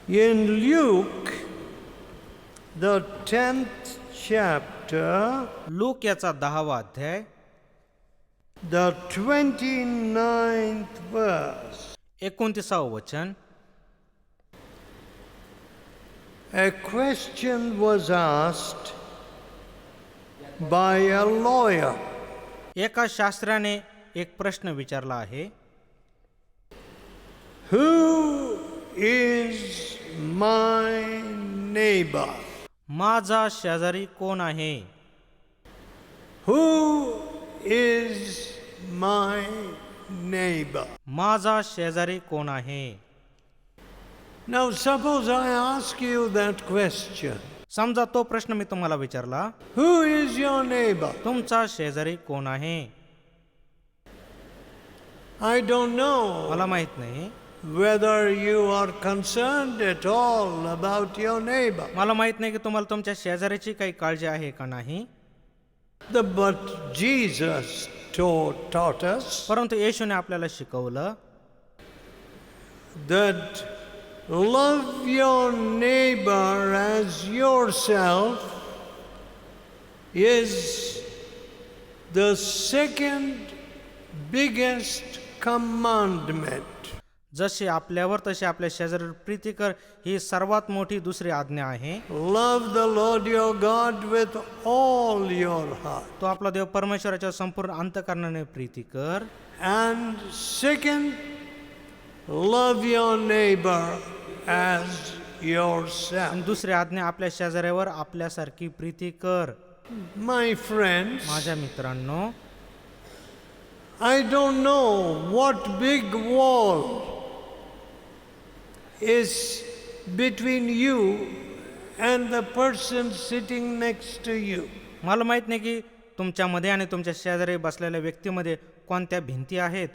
In Luke, the 10th chapter, look याचा 10वा अध्याय the 29th verse, 29व वचन. a question was asked by a lawyer. एका शास्त्राने एक प्रश्न विचारला आहे. Who is my neighbor? माझा शेजारी कोण आहे? Who is my neighbor? माझा शेजारी कोण आहे? Now suppose I ask you that question. समजा तो प्रश्न मी तुम्हाला विचारला, Who is your neighbor? तुमचा शेजारी कोण आहे? I don't know मला माहित नाही. whether you are concerned at all about your neighbor. मला माहित नाही की तुम्हाला तुमच्या शेजाऱ्याची काही काळजी आहे का नाही. But Jesus taught us परंतु येशूने आपल्याला शिकवलं that love your neighbor as yourself is the second biggest commandment. जसे आपल्यावर तसे आपल्या शेजाऱ्यावर प्रीती कर ही सर्वात मोठी दुसरी आज्ञा आहे. Love the Lord your God with all your heart. तो आपला देव परमेश्वराच्या संपूर्ण अंतःकरणाने प्रीती कर. And second, love your neighbor as yourself. आणि दुसरी आज्ञा आपल्या शेजाऱ्यावर आपल्यासारखी प्रीती कर. My friends, माझ्या मित्रांनो, I don't know what big wall is between you and the person sitting next to you. मला माहित नाही की तुमच्यामध्ये आणि तुमच्या शेजारी बसलेल्या व्यक्तीमध्ये कोणत्या भिंती आहेत.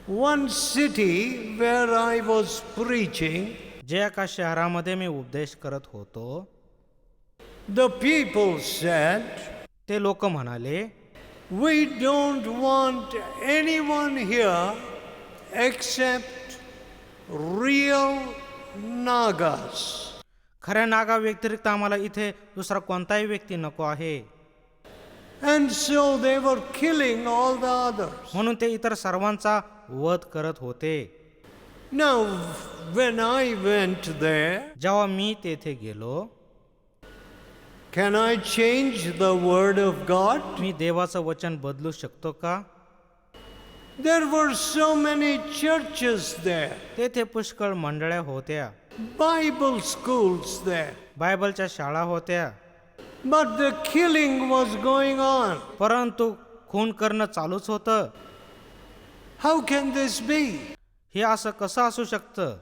One city where I was preaching, जे एका शहरामध्ये मी उपदेश करत होतो, the people said, ते लोक म्हणाले, we don't want anyone here except real Nagas. खऱ्या नागा व्यतिरिक्त आम्हाला इथे दुसरा कोणताही व्यक्ती नको आहे. And so they were killing all the others. म्हणून ते इतर सर्वांचा वध करत होते. Now, when I went there, जेव्हा मी तेथे गेलो, can I change the word of God? मी देवाचं वचन बदलू शकतो का? There were so many churches there, तेथे पुष्कळ मंडळ्या होत्या, Bible schools there, बायबलच्या शाळा होत्या, but the killing was going on. परंतु खून करणं चालूच होतं. How can this be? हे असं कसं असू शकतं?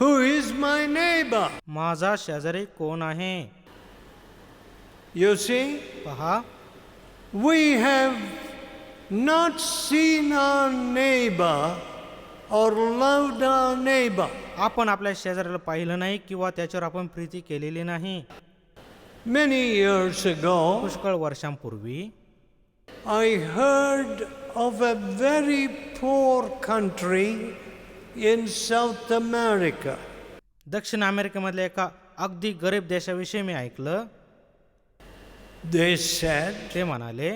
Who is my neighbor? माझा शेजारी कोण आहे? You see, पहा, we have not seen our neighbor or loved our neighbor. आपण आपल्या शेजाऱ्याला पाहिलं नाही किंवा त्याच्यावर आपण प्रीती केलेली नाही. Many years ago, पुष्कळ वर्षांपूर्वी I heard of a very poor country in South America. दक्षिण अमेरिकेमधल्या एका अगदी गरीब देशाविषयी मी ऐकलं. They said, ते म्हणाले,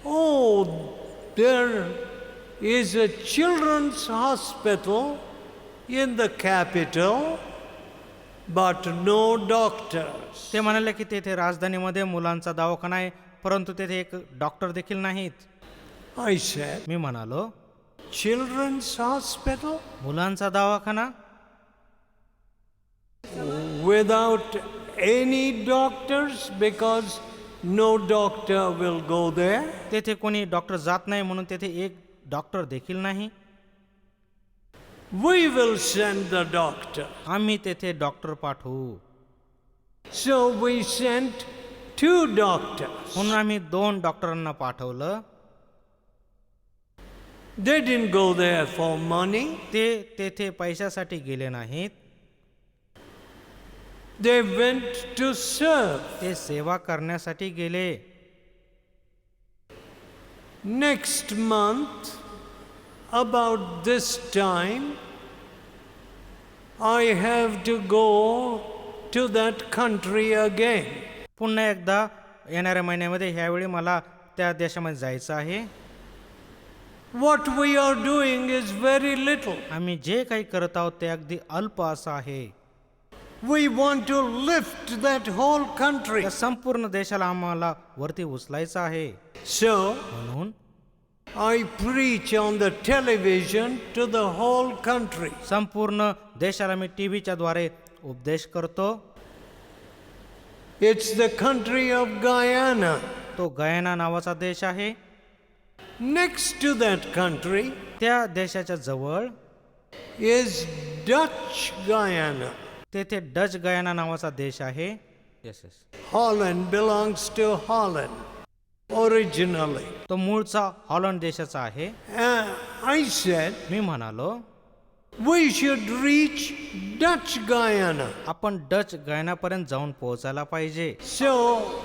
oh, there is a children's hospital in the capital, but no doctors. ते म्हणाले की तेथे राजधानीमध्ये मुलांचा दवाखाना आहे, परंतु तेथे एक डॉक्टर देखील नाहीत. I said, मी म्हणालो, children's hospital मुलांचा दवाखाना without any doctors, because no doctor will go there. तेथे कोणी डॉक्टर जात नाही म्हणून तेथे एक डॉक्टर देखील नाही. We will send the doctor. आम्ही तेथे डॉक्टर पाठवू. So we sent 2 doctors. म्हणून आम्ही 2 डॉक्टरांना पाठवलं. They didn't go there for money. ते तेथे पैशासाठी गेले नाहीत. They went to serve. ते सेवा करण्यासाठी गेले. Next month, about this time, I have to go to that country again. पुन्हा एकदा येणाऱ्या महिन्यामध्ये ह्यावेळी मला त्या देशामध्ये जायचं आहे. What we are doing is very little. आम्ही जे काही करत आहोत ते अगदी अल्प असं आहे. We want to lift that whole country. त्या संपूर्ण देशाला आम्हाला वरती उचलायचं आहे. So म्हणून I preach on the television to the whole country. संपूर्ण देशाला मी टीव्हीच्या द्वारे उपदेश करतो. It's the country of Guyana. तो गयाना नावाचा देश आहे. Next to that country त्या देशाच्या जवळ is Dutch Guyana. तेथे डच गयाना नावाचा देश आहे. Yes yes Holland belongs to Holland originally. तो मूळचा हॉलंड देशाचा आहे. I said मी म्हणालो we should reach Dutch Guyana. आपण डच गयानापर्यंत जाऊन पोहोचायला पाहिजे. So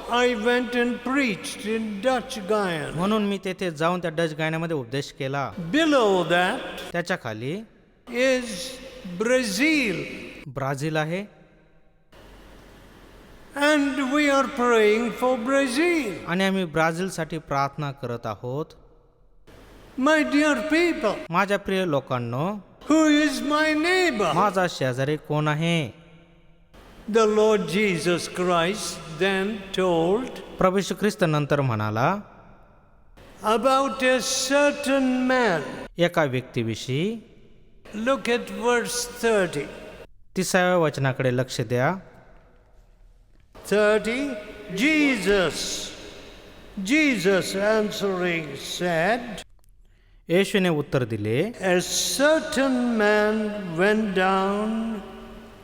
I went and preached in Dutch Guyana. म्हणून मी तेथे जाऊन त्या डच गयानामध्ये उपदेश केला. Below that त्याच्या खाली is Brazil. ब्राझील आहे. And we are praying for Brazil. आणि आम्ही ब्राझीलसाठी प्रार्थना करत आहोत. My dear people, माझ्या प्रिय लोकांनो, who is my neighbor? माझा शेजारी कोण आहे? The Lord Jesus Christ then told प्रभू येशू ख्रिस्त नंतर म्हणाला about a certain man. एका व्यक्तीविषयी. Look at verse 30. 30व्या वचनाकडे लक्ष द्या. 30. Jesus answering said, येशूने उत्तर दिले, a certain man went down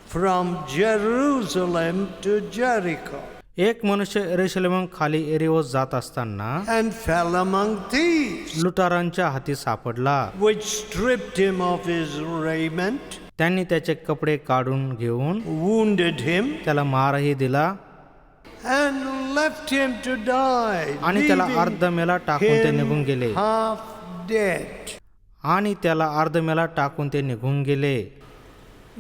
from Jerusalem to Jericho एक मनुष्य यरूशलेम खाली एरिओस जात असताना and fell among thieves, लुटारांच्या हाती सापडला. which stripped him of his raiment, त्यांनी त्याचे कपडे काढून घेऊन wounded him, त्याला मारही दिला and left him to die, आणि त्याला leaving अर्धमेला टाकून ते निघून him गेले. half dead. आणि त्याला अर्धमेला टाकून ते निघून गेले.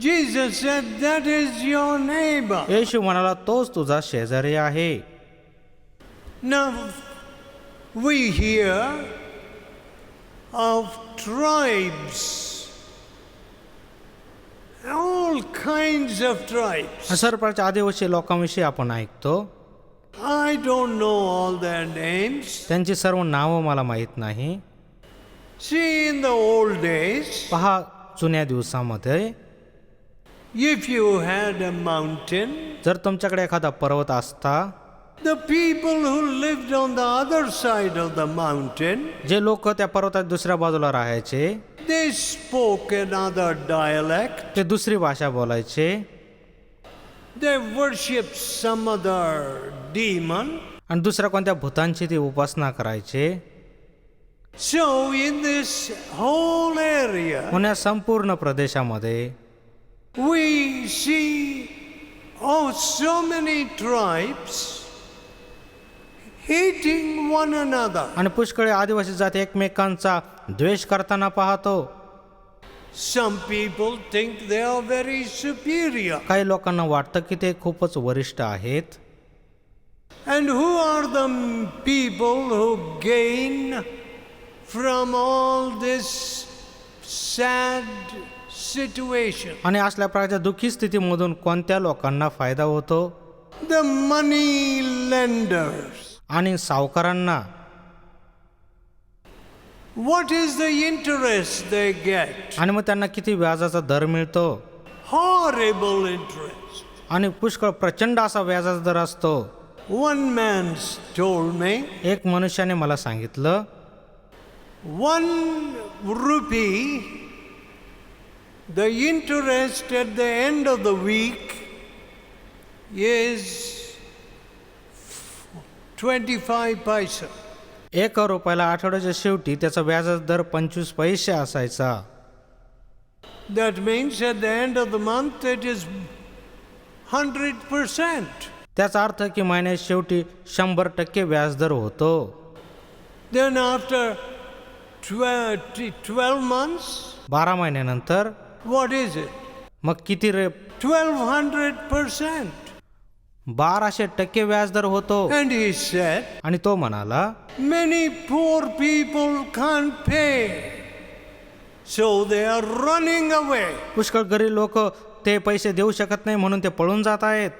Jesus said, that is your neighbor. येशू म्हणाला, तोच तुझा शेजारी आहे. Now, we hear of tribes, all kinds of tribes. सर्पाच्या आदिवासी लोकांविषयी आपण ऐकतो. I don't know all their names. त्यांची सर्व नावं मला माहीत नाही. See, in the old days, पहा, जुन्या दिवसामध्ये if you had a mountain, जर तुमच्याकडे एखादा पर्वत असता, the people who lived on the other side of the mountain, जे लोक त्या पर्वताच्या दुसऱ्या बाजूला राहायचे, they spoke another dialect. ते दुसरी भाषा बोलायचे. They worshiped some other demon. आणि दुसऱ्या कोणत्या भूतांची ते उपासना करायचे. So in this whole area, म्हणून या संपूर्ण प्रदेशामध्ये we see so many tribes hating one another. आणि पुष्कळ आदिवासी जाती एकमेकांचा द्वेष करताना पाहतो. Some people think they are very superior. काही लोकांना वाटतं की ते खूपच वरिष्ठ आहेत. And who are the people who gain from all this sad situation? आणि असल्या प्रकारच्या दुःखी स्थितीमधून कोणत्या लोकांना फायदा होतो? The money lenders. आणि सावकारांना. What is the interest they get? आणि मग त्यांना किती व्याजाचा दर मिळतो? Horrible interest. आणि पुष्कळ प्रचंड असा व्याजाचा दर असतो. One man told me, एक मनुष्याने मला सांगितलं, 1 rupee, the interest at the end of the week is 25 paisa. 1 रुपयाला आठवड्याच्या शेवटी त्याचा व्याजाचा दर 25 पैसे असायचा. That means at the end of the month it is 100%. त्याचा अर्थ की महिन्यात शेवटी 100% व्याजदर होतो. Then after 12 months, 12 महिन्यानंतर what is it? मग किती रे? 1200%. 1200% व्याजदर होतो. And he said, आणि तो म्हणाला, many poor people can't pay, so they are running away. पुष्कळ गरीब लोक ते पैसे देऊ शकत नाही म्हणून ते पळून जात आहेत.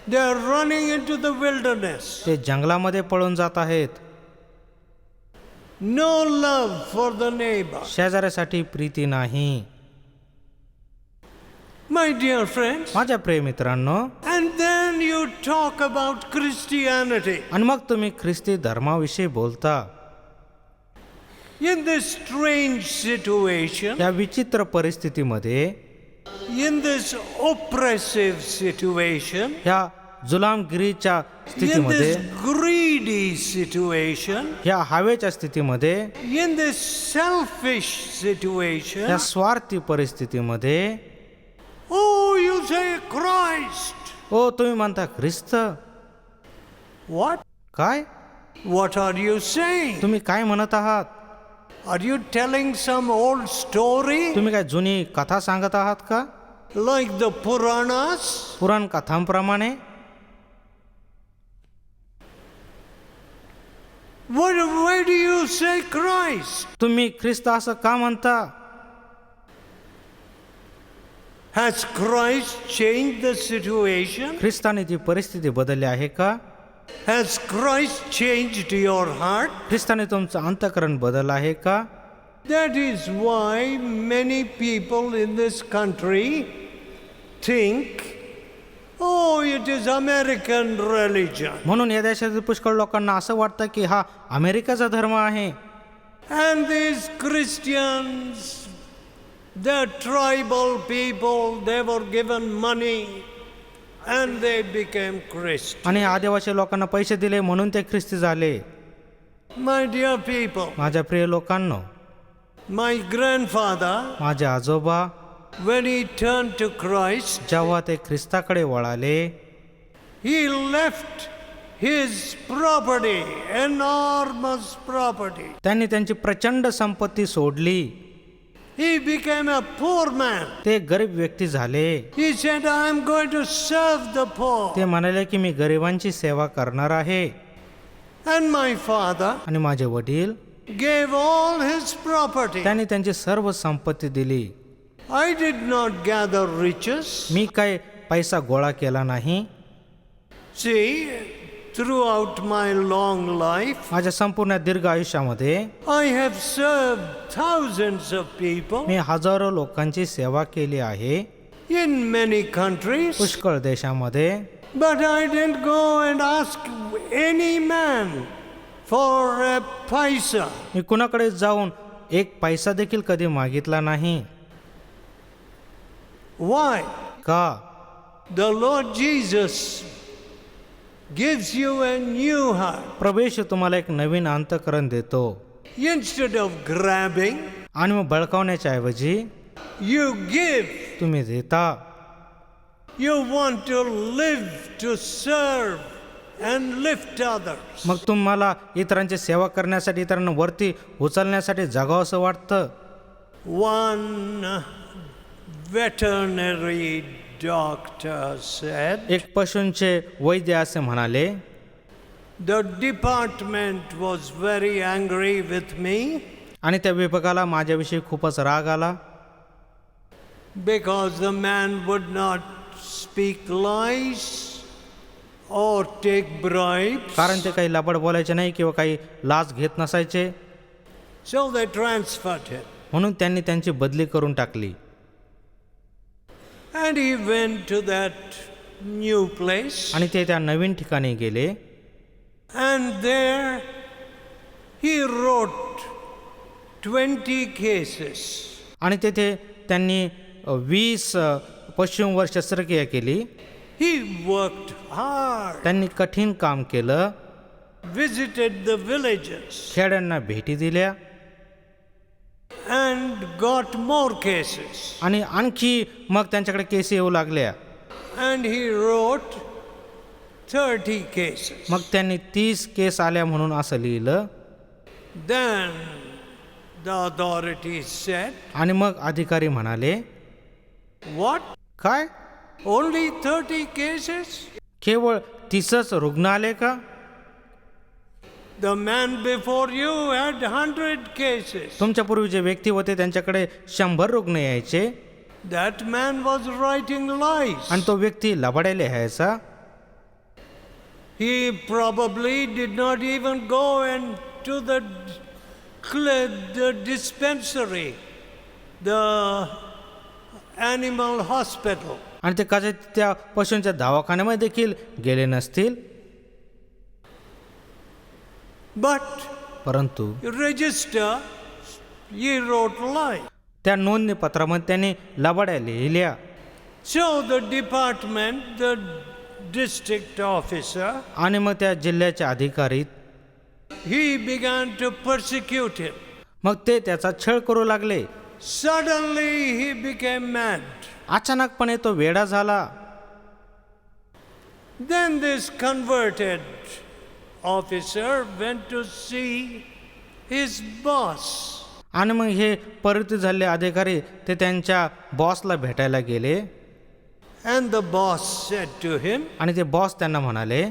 They are running into the wilderness. ते जंगलामध्ये पळून जात आहेत. No love for the neighbor. शेजाऱ्यासाठी Preeti नाही. My dear friends, माझ्या प्रिय मित्रांनो, and then you talk about Christianity. आणि मग तुम्ही ख्रिस्ती धर्माविषयी बोलता. In this strange situation, या विचित्र परिस्थितीमध्ये, in this oppressive situation, ह्या जुलामगिरीच्या in स्थितीमध्ये, this greedy situation, ह्या हवेच्या स्थितीमध्ये, in this selfish situation, ह्या स्वार्थी परिस्थितीमध्ये, oh, you say Christ. ओ तुम्ही म्हणता ख्रिस्त. What? काय? What are you saying? तुम्ही काय म्हणत आहात? Are you telling some old story तुम्ही काय जुनी कथा सांगत आहात का? like the Puranas? पुराण कथांप्रमाणे? Why do you say Christ? तुम्ही ख्रिस्त असं का म्हणता? Has Christ changed the situation? ख्रिस्ताने ती परिस्थिती बदलली आहे का? Has Christ changed your heart? ख्रिस्ताने तुमचं अंतःकरण बदललं आहे का? That is why many people in this country think, oh, it is American religion. म्हणून या देशातील पुष्कळ लोकांना असं वाटतं की हा अमेरिकेचा धर्म आहे. And these Christians, the tribal people, they were given money and they became Christians. आणि आदिवासी लोकांना पैसे दिले म्हणून ते ख्रिस्ती झाले. My dear people, माझ्या प्रिय लोकांनो, my grandfather, माझे आजोबा when he turned to Christ, जेव्हा ते ख्रिस्ताकडे वळाले, he left his property, enormous property. त्यांनी त्यांची प्रचंड संपत्ती सोडली. He became a poor man. ते गरीब व्यक्ती झाले. He said, I am going to serve the poor. ते म्हणाले की मी गरिबांची सेवा करणार आहे. And my father आणि माझे वडील gave all his property. त्यांनी त्यांची सर्व संपत्ती दिली. I did not gather riches. मी काय पैसा गोळा केला नाही. See, throughout my long life, माझ्या संपूर्ण दीर्घ आयुष्यामध्ये I have served thousands of people मी हजारो लोकांची सेवा केली आहे in many countries. पुष्कळ देशामध्ये. But I didn't go and ask any man for a paisa. मी कुणाकडे जाऊन एक पैसा देखील कधी मागितला नाही. Why? का? The Lord Jesus gives you a new heart. प्रभू येशू तुम्हाला एक नवीन अंतःकरण देतो. Instead of grabbing, आणि मग बळकावण्याच्या ऐवजी you give. तुम्ही देता. You want to live to serve and lift others. मग तुम्हाला इतरांची सेवा करण्यासाठी, इतरांना वरती उचलण्यासाठी जगावं असं वाटतं. One veterinary doctor said, एक पशूंचे वैद्य असे म्हणाले, the department was very angry with me आणि त्या विभागाला माझ्याविषयी खूपच राग आला, because the man would not speak lies or take bribes. कारण ते काही लबाड बोलायचे नाही किंवा काही लाच घेत नसायचे. So they transferred him. म्हणून त्यांनी त्यांची बदली करून टाकली. And he went to that new place. आणि ते त्या नवीन ठिकाणी गेले. And there he wrote 20 cases. आणि तेथे त्यांनी 20 पशूंवर शस्त्रक्रिया केली. He worked hard, त्यांनी कठीण काम केलं. visited the villages, खेड्यांना भेटी दिल्या and got more cases. आणि आणखी मग त्यांच्याकडे केस येऊ लागल्या. And he wrote 30 cases. मग त्यांनी 30 केस आल्या म्हणून असं लिहिलं. Then the authorities said, आणि मग अधिकारी म्हणाले, what? काय Only 30 cases? केवळ 30च रुग्ण आले का? The man before you had 100 cases. तुमच्यापूर्वी जे व्यक्ती होते त्यांच्याकडे 100 रुग्ण यायचे That man was writing lies. आणि तो व्यक्ती लबाड्या लिहायचा. He probably did not even go into the dispensary, the animal hospital. आणि ते कदाचित त्या पशूंच्या दवाखान्यामध्ये देखील गेले नसतील. But परंतु register, he wrote lie. त्या नोंदणी पत्रामध्ये त्यांनी लबाड्या लिहिल्या. So the department, the district officer, आणि मग त्या जिल्ह्याचे अधिकारी he began to persecute him. मग ते त्याचा छळ करू लागले. Suddenly he became mad. अचानकपणे तो वेडा झाला. Then this converted officer went to see his boss. आणि मग हे परिवर्तित झालेले अधिकारी ते त्यांच्या बॉसला भेटायला गेले. And the boss said to him, आणि ते बॉस त्यांना म्हणाले,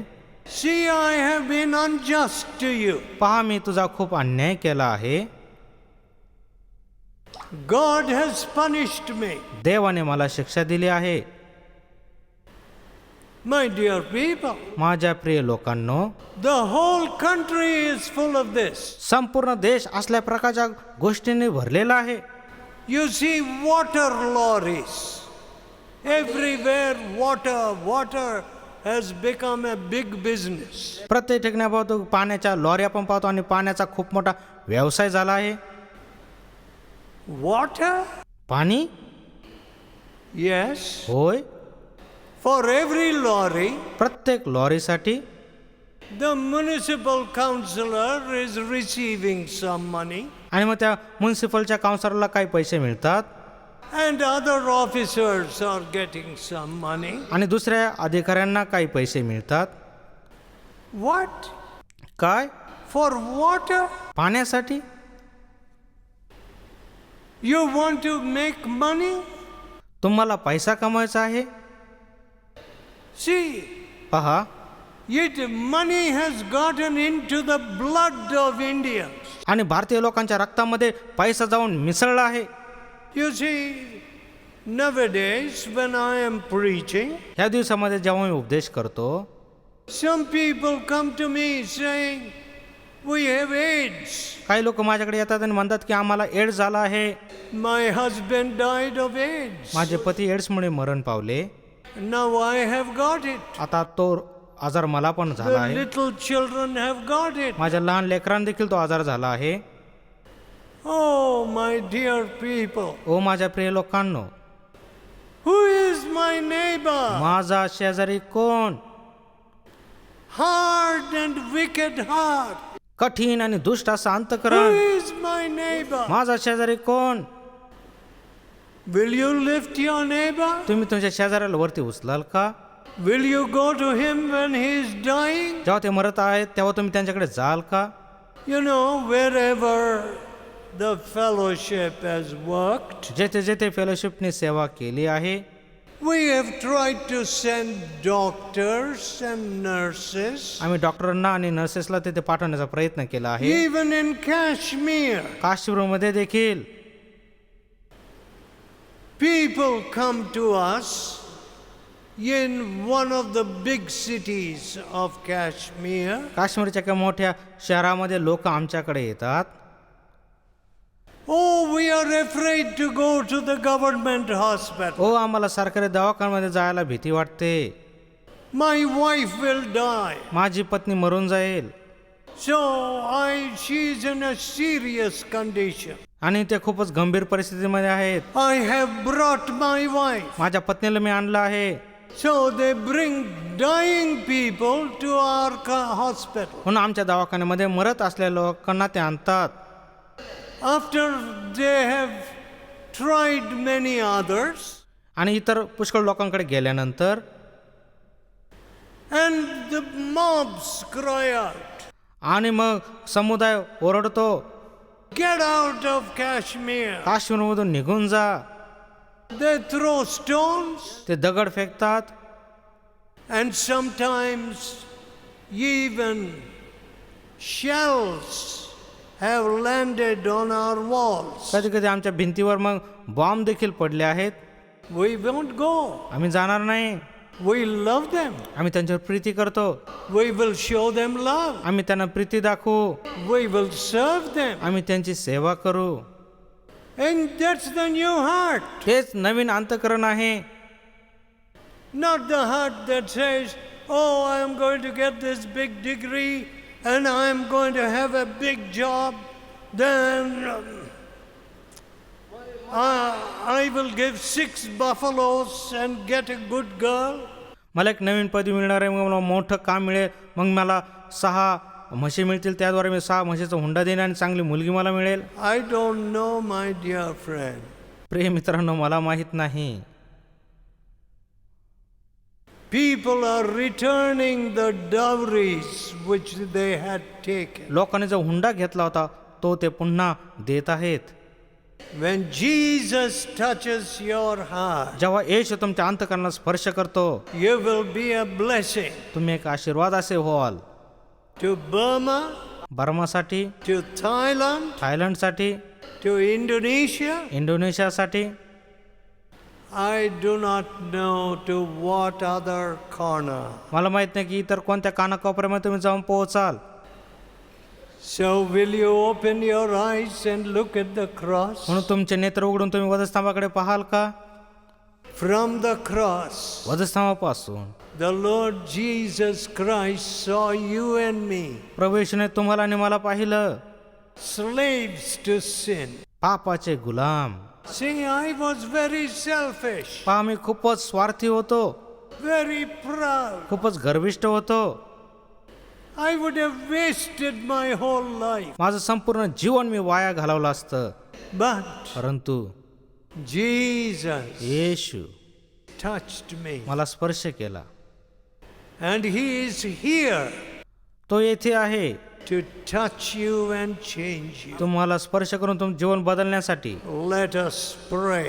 see, I have been unjust to you. पहा मी तुझा खूप अन्याय केला आहे. God has punished me. देवाने मला शिक्षा दिली आहे. My dear people, माझ्या प्रिय लोकांनो, the whole country is full of this. संपूर्ण देश असल्या प्रकारच्या गोष्टींनी भरलेला आहे. You see water lorries. Everywhere water has become a big business. प्रत्येक ठिकाणी पाहतो पाण्याच्या लॉरी आपण पाहतो आणि पाण्याचा खूप मोठा व्यवसाय झाला आहे. Water? पाणी? Yes. होय. For every lorry, प्रत्येक लॉरीसाठी the municipal councillor is receiving some money. आणि मग त्या म्युनिसिपलच्या काउन्सिलरला काही पैसे मिळतात. And other officers are getting some money. आणि दुसऱ्या अधिकाऱ्यांना काही पैसे मिळतात. What? काय? For water? पाण्यासाठी? You want to make money? तुम्हाला पैसा कमवायचा आहे. See, पहा yet money has gotten into the blood of Indians. आणि भारतीय लोकांच्या रक्तामध्ये पैसा जाऊन मिसळला आहे. You see, nowadays when I am preaching, ह्या दिवसामध्ये जेव्हा मी उपदेश करतो some people come to me saying, we have AIDS. काही लोक माझ्याकडे येतात आणि म्हणतात की आम्हाला एड्स झाला आहे. My husband died of AIDS. माझे पती एड्समुळे मरण पावले. Now I have got it. आता तो आजार मला पण झाला The आहे. little children have got it. माझ्या लहान लेकरांना देखील तो आजार झाला आहे. Oh, my dear people. ओ माझ्या प्रिय लोकांनो, Who is my neighbor? माझा शेजारी कोण? Hard and wicked heart. कठीण आणि दुष्ट असं Who अंतःकरण. is my neighbor? माझा शेजारी कोण? Will you lift your neighbor? तुम्ही तुमच्या शेजाऱ्याला वरती उचलाल का? Will you go to him when he is dying? जेव्हा ते मरत आहेत तेव्हा तुम्ही त्यांच्याकडे जाल का? You know, wherever the fellowship has worked, जेथे जेथे फेलोशिपने सेवा केली आहे, we have tried to send doctors and nurses. आम्ही डॉक्टरांना आणि नर्सेसला तिथे पाठवण्याचा प्रयत्न केला आहे. Even in Kashmir, काश्मीरमध्ये देखील people come to us in one of the big cities of Kashmir. काश्मीरच्या एका मोठ्या शहरामध्ये लोक आमच्याकडे येतात. Oh, we are afraid to go to the government hospital. ओ आम्हाला सरकारी दवाखान्यामध्ये जायला भीती वाटते. My wife will die. माझी पत्नी मरून जाईल. So she's in a serious condition. आणि ते खूपच गंभीर परिस्थितीमध्ये आहेत. I have brought my wife. माझ्या पत्नीला मी आणलं आहे. So they bring dying people to our hospital. म्हणून आमच्या दवाखान्यामध्ये मरत असलेल्या लोकांना ते आणतात. After they have tried many others, आणि इतर पुष्कळ लोकांकडे गेल्यानंतर and the mobs cry out, आणि मग समुदाय ओरडतो, get out of Kashmir. काश्मीरमधून निघून जा. They throw stones, ते दगड फेकतात, and sometimes even shells have landed on our walls. कधी कधी आमच्या भिंतीवर मग बॉम्ब देखील पडले आहेत. We won't go. आम्ही जाणार नाही. We love them. आम्ही त्यांच्यावर प्रीती करतो. We will show them love. आम्ही त्यांना प्रीती दाखवू. We will serve them. आम्ही त्यांची सेवा करू. And that's the new heart. हेच नवीन अंतःकरण आहे. Not the heart that says, oh, I am going to get this big degree and I am going to have a big job. Then I will give 6 buffaloes and get a good girl. मला एक नवीन पदवी मिळणार आहे, मग मला मोठं काम मिळेल, मग मला 6 म्हशी मिळतील, त्याद्वारे मी 6 म्हशीचा हुंडा देईन आणि चांगली मुलगी मला मिळेल. I don't know, my dear friend. प्रिय मित्रांनो, मला माहित नाही. People are returning the dowries which they had taken. लोकांनी जो हुंडा घेतला होता तो ते पुन्हा देत आहेत. When Jesus touches your heart, जेव्हा येशू तुमच्या अंतःकरणाला स्पर्श करतो, you will be a blessing तुम्ही एक आशीर्वाद असे व्हाल. to Burma, बर्मासाठी, to Thailand, थायलंडसाठी, to Indonesia. इंडोनेशियासाठी, I do not know to what other corner. मला माहित नाही की इतर कोणत्या कानाकोपऱ्यामध्ये तुम्ही जाऊन पोहोचाल. So will you open your eyes and look at the cross? म्हणून तुमचे नेत्र उघडून तुम्ही वधस्तंभाकडे पाहाल का? From the cross, वधस्तंभापासून the Lord Jesus Christ saw you and me, प्रभू येशूने तुम्हाला आणि मला पाहिलं, slaves to sin. पापाचे Ghulam. See, I was very selfish, पहा, मी खूपच स्वार्थी होतो, very proud. खूपच गर्विष्ठ होतो. I would have wasted my whole life. माझं संपूर्ण जीवन मी वाया घालवलं असतं. But परंतु Jesus येशू touched me. मला स्पर्श केला. And He is here तो येथे आहे to touch you and change you. तुम्हाला स्पर्श करून तुमचं जीवन बदलण्यासाठी. Let us pray.